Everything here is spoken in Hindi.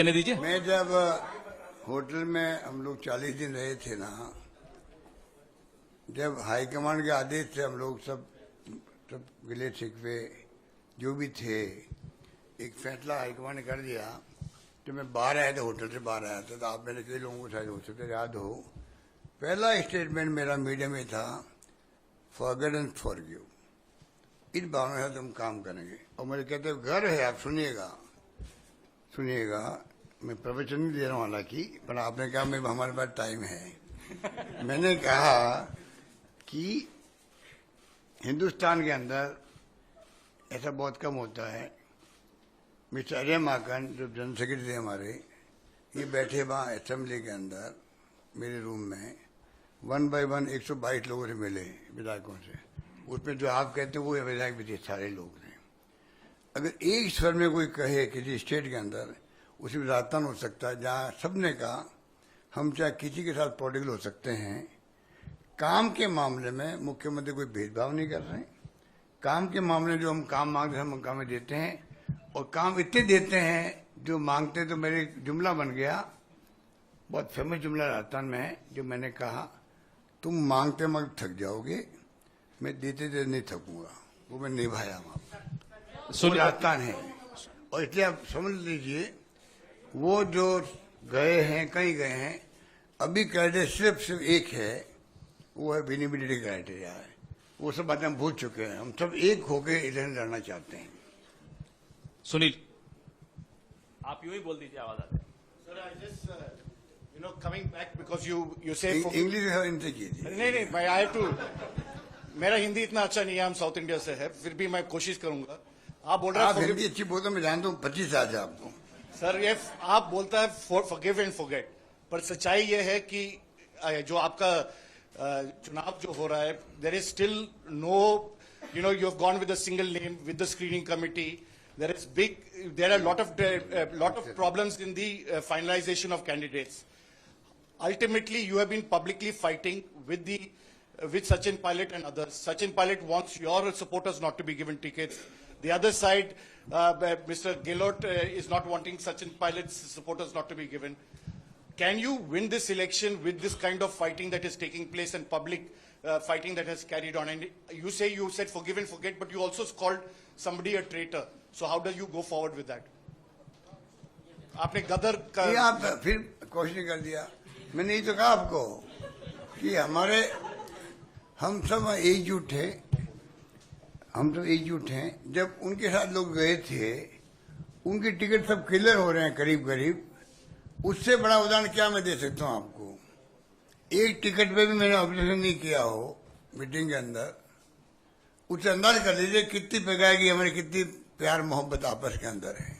कहने दीजिए। मैं जब होटल में हम लोग 40 दिन रहे थे ना, जब हाईकमांड के आदेश से हम लोग सब गिले शिकवे जो भी थे, एक फैसला हाईकमांड ने कर दिया। तो मैं बाहर आया था, होटल से बाहर आया था, तो आप मेरे कई लोगों को शायद हो सकता है याद हो, पहला स्टेटमेंट मेरा मीडिया में था, फॉरगेट एंड फॉरगिव। इन भावना से हम काम करेंगे। और मेरे कहते घर है, आप सुनिएगा, मैं प्रवचन नहीं दे रहा हूँ हालांकि, पर आपने कहा मैं हमारे पास टाइम है। मैंने कहा कि हिंदुस्तान के अंदर ऐसा बहुत कम होता है। मिस्टर अजय माकन जो जनरल सेक्रेटरी थे हमारे, ये बैठे वहाँ असेंबली के अंदर मेरे रूम में 1 बाय 1 122 लोगों से मिले, विधायकों से। उसमें जो आप कहते हैं वो विधायक भी थे, सारे लोग थे। अगर एक स्वर में कोई कहे किसी स्टेट के अंदर, उसी में राजस्थान हो सकता है जहाँ सबने कहा हम चाहे किसी के साथ पॉलिटिकल हो सकते हैं, काम के मामले में मुख्यमंत्री कोई भेदभाव नहीं कर रहे हैं। काम के मामले जो हम काम मांगते हैं हम काम देते हैं, और काम इतने देते हैं जो मांगते। तो मेरे जुमला बन गया, बहुत फेमस जुमला राजस्थान में है, जो मैंने कहा तुम मांगते मगर थक जाओगे, मैं देते देते नहीं थकूंगा। वो मैं निभाया वहाँ राजस्थान है। और इसलिए आप समझ लीजिए, वो जो गए हैं कहीं गए हैं, अभी क्राइटेरिया सिर्फ एक है, वो है विनिबिलिटी क्राइटेरिया है। वो सब बातें हम भूल चुके हैं। हम सब एक होके इलेक्शन लड़ना चाहते हैं। सुनील, आप यूं ही बोल दीजिए, आवाज आती है। Sir, I just, coming back because you say English इनसे कीजिए। नहीं भाई, I have to. मेरा हिंदी इतना अच्छा नहीं है, हम साउथ इंडिया से है, फिर भी मैं कोशिश करूंगा। आप बोल रहे आप हैं हिंदी अच्छी बोलते, मैं जानता हूँ, 25 साल से आपको। सर, ये आप बोलता है फॉरगिव एंड फॉरगेट, पर सच्चाई ये है कि जो आपका चुनाव जो हो रहा है, there is still no, you have gone with a single name with the screening committee. There are lot of problems in the finalization of candidates. Ultimately, you have been publicly fighting with Sachin Pilot and others. Sachin Pilot wants your supporters not to be given tickets. The other side, Mr. Gehlot is not wanting Sachin Pilot's supporters not to be given. Can you win this election with this kind of fighting that is taking place and public fighting that has carried on? And you said forgive and forget, but you also called somebody a traitor. So how do you go forward with that? आपने गदर का आप फिर क्वेश्चन कर दिया। मैंने यही तो कहा आपको कि हम सब एकजुट हैं, जब उनके साथ लोग गए थे, उनके टिकट सब क्लियर हो रहे हैं करीब करीब। उससे बड़ा उदाहरण क्या मैं दे सकता हूँ आपको? एक टिकट पे भी मैंने ऑब्जर्वेशन नहीं किया हो मीटिंग के अंदर, उससे अंदाज कर लीजिए कितनी प्रकार की हमारी कितनी प्यार मोहब्बत आपस के अंदर है।